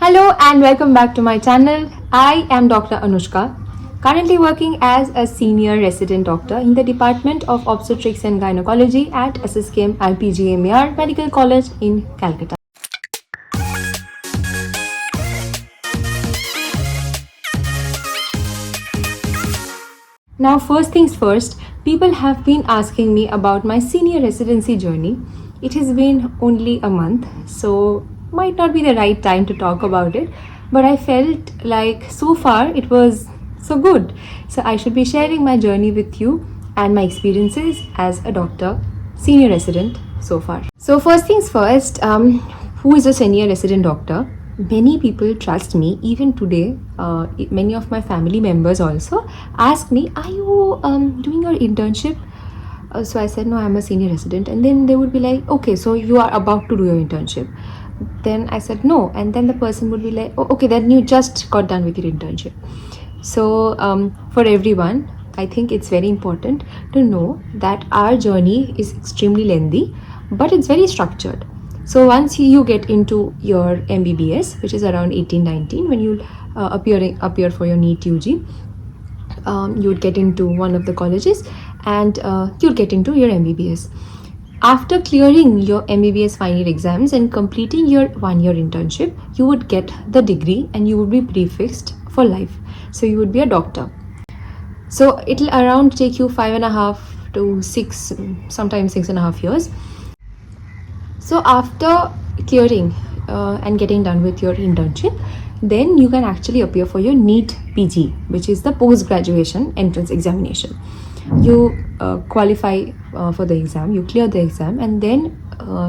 Hello and welcome back to my channel. I am Dr. Anushka, currently working as a senior resident doctor in the Department of Obstetrics and Gynecology at SSKM IPGMER Medical College in Calcutta. Now, first things first, people have been asking me about my senior residency journey. It has been only a month, so might not be the right time to talk about it, but I felt like so far it was so good. So I should be sharing my journey with you and my experiences as a doctor, senior resident so far. So first things first, who is a senior resident doctor? Many people trust me even today. Many of my family members also ask me, are you doing your internship? So I said, no, I'm a senior resident. And then they would be like, okay, so you are about to do your internship. Then I said, no. And then the person would be like, oh, okay, then you just got done with your internship. So for everyone, I think it's very important to know that our journey is extremely lengthy, but it's very structured. So once you get into your MBBS, which is around 18-19, when you appear for your NEET UG, you would get into one of the colleges and you'll get into your MBBS. After clearing your MBBS final year exams and completing your 1-year internship, you would get the degree and you would be prefixed for life. So you would be a doctor. So it'll around take you 5.5 to 6, sometimes 6.5 years. So after clearing and getting done with your internship, then you can actually appear for your NEET PG, which is the post-graduation entrance examination. You qualify for the exam, you clear the exam, and then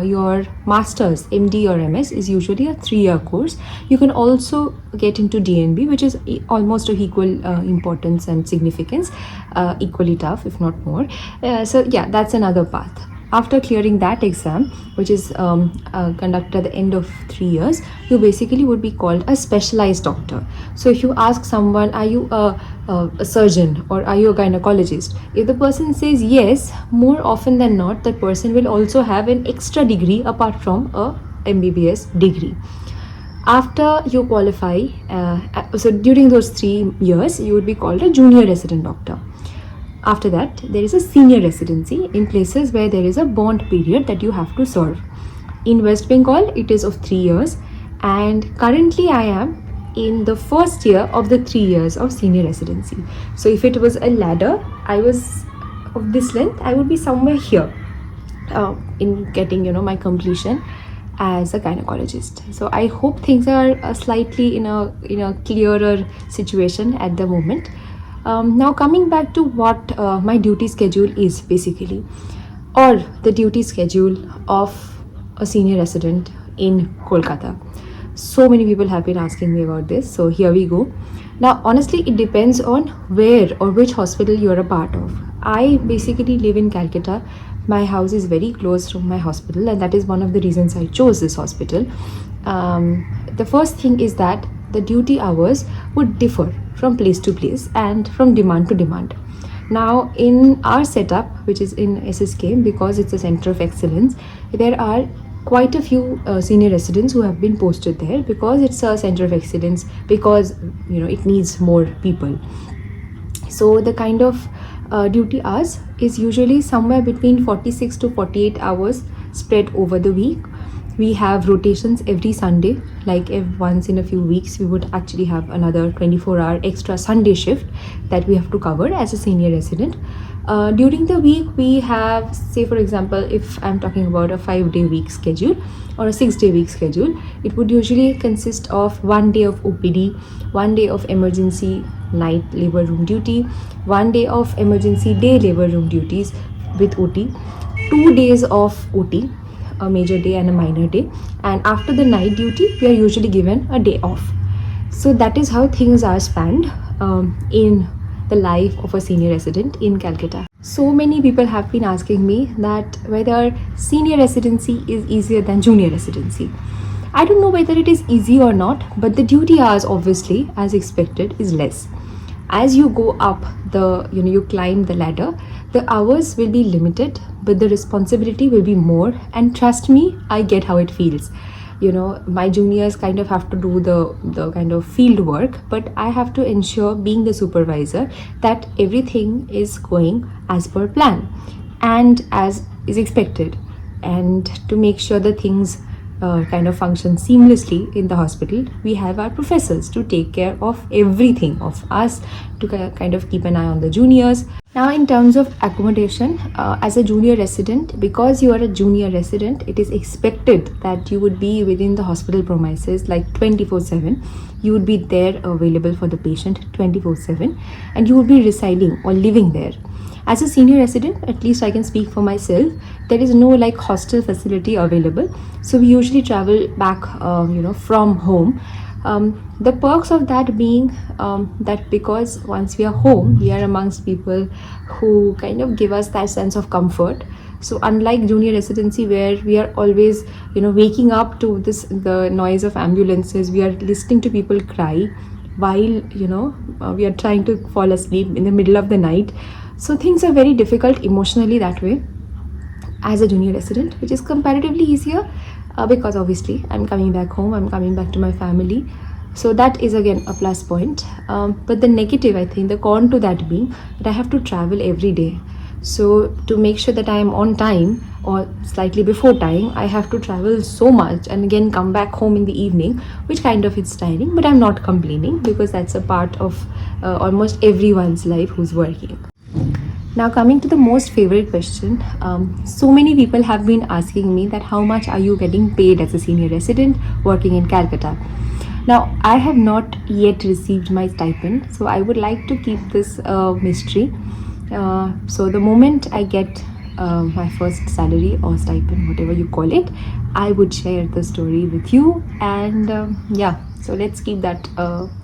your master's, MD or MS is usually a 3-year course. You can also get into DNB, which is almost of equal importance and significance, equally tough, if not more. So yeah, that's another path. After clearing that exam, which is conducted at the end of 3 years, you basically would be called a specialized doctor. So if you ask someone, are you a surgeon or are you a gynecologist? If the person says yes, more often than not, that person will also have an extra degree apart from a MBBS degree. After you qualify, so during those 3 years, you would be called a junior resident doctor. After that, there is a senior residency in places where there is a bond period that you have to serve. In West Bengal, it is of 3 years, and currently I am in the first year of the 3 years of senior residency. So if it was a ladder, I was of this length, I would be somewhere here in getting my completion as a gynecologist. So I hope things are slightly in a clearer situation at the moment. Now coming back to what my duty schedule is basically, or the duty schedule of a senior resident in Kolkata. So many people have been asking me about this, so here we go. Now honestly, it depends on where or which hospital you are a part of. I basically live in Calcutta. My house is very close to my hospital, and that is one of the reasons I chose this hospital. The first thing is that the duty hours would differ from place to place and from demand to demand. Now in our setup, which is in SSK, because it's a center of excellence, there are quite a few senior residents who have been posted there because it's a center of excellence, because it needs more people. So the kind of duty hours is usually somewhere between 46 to 48 hours spread over the week. We have rotations every Sunday, like once in a few weeks we would actually have another 24-hour extra Sunday shift that we have to cover as a senior resident. During the week we have, say for example, if I'm talking about a 5-day week schedule or a 6-day week schedule, it would usually consist of 1 day of OPD, 1 day of emergency night labor room duty, 1 day of emergency day labor room duties with OT, 2 days of OT, a major day and a minor day, and after the night duty we are usually given a day off. So that is how things are spanned in the life of a senior resident in Calcutta. So many people have been asking me that whether senior residency is easier than junior residency. I don't know whether it is easy or not, but the duty hours obviously, as expected, is less. As you go up you climb the ladder, the hours will be limited, but the responsibility will be more, and trust me, I get how it feels. my juniors kind of have to do the kind of field work, but I have to ensure, being the supervisor, that everything is going as per plan and as is expected, and to make sure the things kind of function seamlessly in the hospital. We have our professors to take care of everything, of us, to kind of keep an eye on the juniors. Now, in terms of accommodation, as a junior resident, because you are a junior resident, it is expected that you would be within the hospital premises like 24/7. You would be there available for the patient 24/7, and you would be residing or living there. As a senior resident, at least I can speak for myself, there is no like hostel facility available. So we usually travel back, from home. The perks of that being that because once we are home, we are amongst people who kind of give us that sense of comfort. So unlike junior residency, where we are always, waking up to the noise of ambulances, we are listening to people cry while, we are trying to fall asleep in the middle of the night. So things are very difficult emotionally that way as a junior resident, which is comparatively easier because obviously I'm coming back home, I'm coming back to my family. So that is again a plus point. But the negative, I think, the con to that being that I have to travel every day. So to make sure that I am on time or slightly before time, I have to travel so much and again come back home in the evening, which kind of is tiring, but I'm not complaining because that's a part of almost everyone's life who's working. Now, coming to the most favorite question, so many people have been asking me that how much are you getting paid as a senior resident working in Calcutta? Now, I have not yet received my stipend, so I would like to keep this mystery. So the moment I get my first salary or stipend, whatever you call it, I would share the story with you. And so let's keep that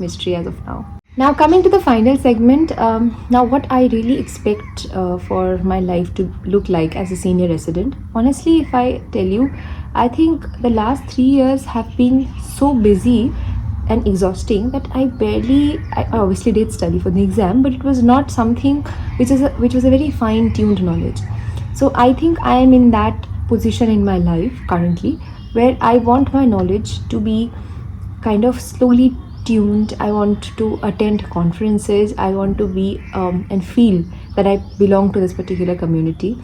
mystery as of now. Now, coming to the final segment, now what I really expect for my life to look like as a senior resident. Honestly, if I tell you, I think the last 3 years have been so busy and exhausting that I obviously did study for the exam, but it was not something which was a very fine-tuned knowledge. So I think I am in that position in my life currently where I want my knowledge to be kind of slowly tuned. I want to attend conferences. I want to be and feel that I belong to this particular community.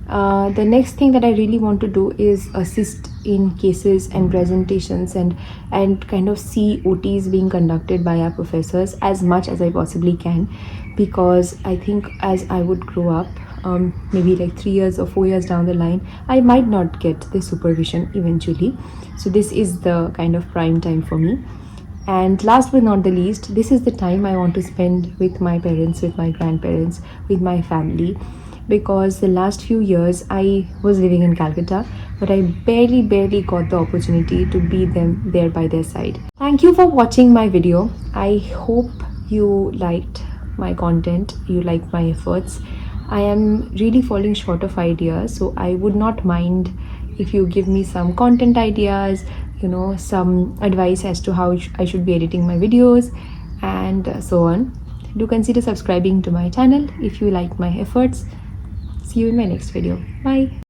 The next thing that I really want to do is assist in cases and presentations and kind of see OTs being conducted by our professors as much as I possibly can, because I think as I would grow up, maybe like 3 years or 4 years down the line, I might not get the supervision eventually. So this is the kind of prime time for me. And last but not the least, this is the time I want to spend with my parents, with my grandparents, with my family, because the last few years I was living in Calcutta, but I barely got the opportunity to be there by their side. Thank you for watching my video. I hope you liked my content, you liked my efforts. I am really falling short of ideas, so I would not mind if you give me some content ideas, some advice as to how I should be editing my videos and so on. Do consider subscribing to my channel if you like my efforts. See you in my next video. Bye.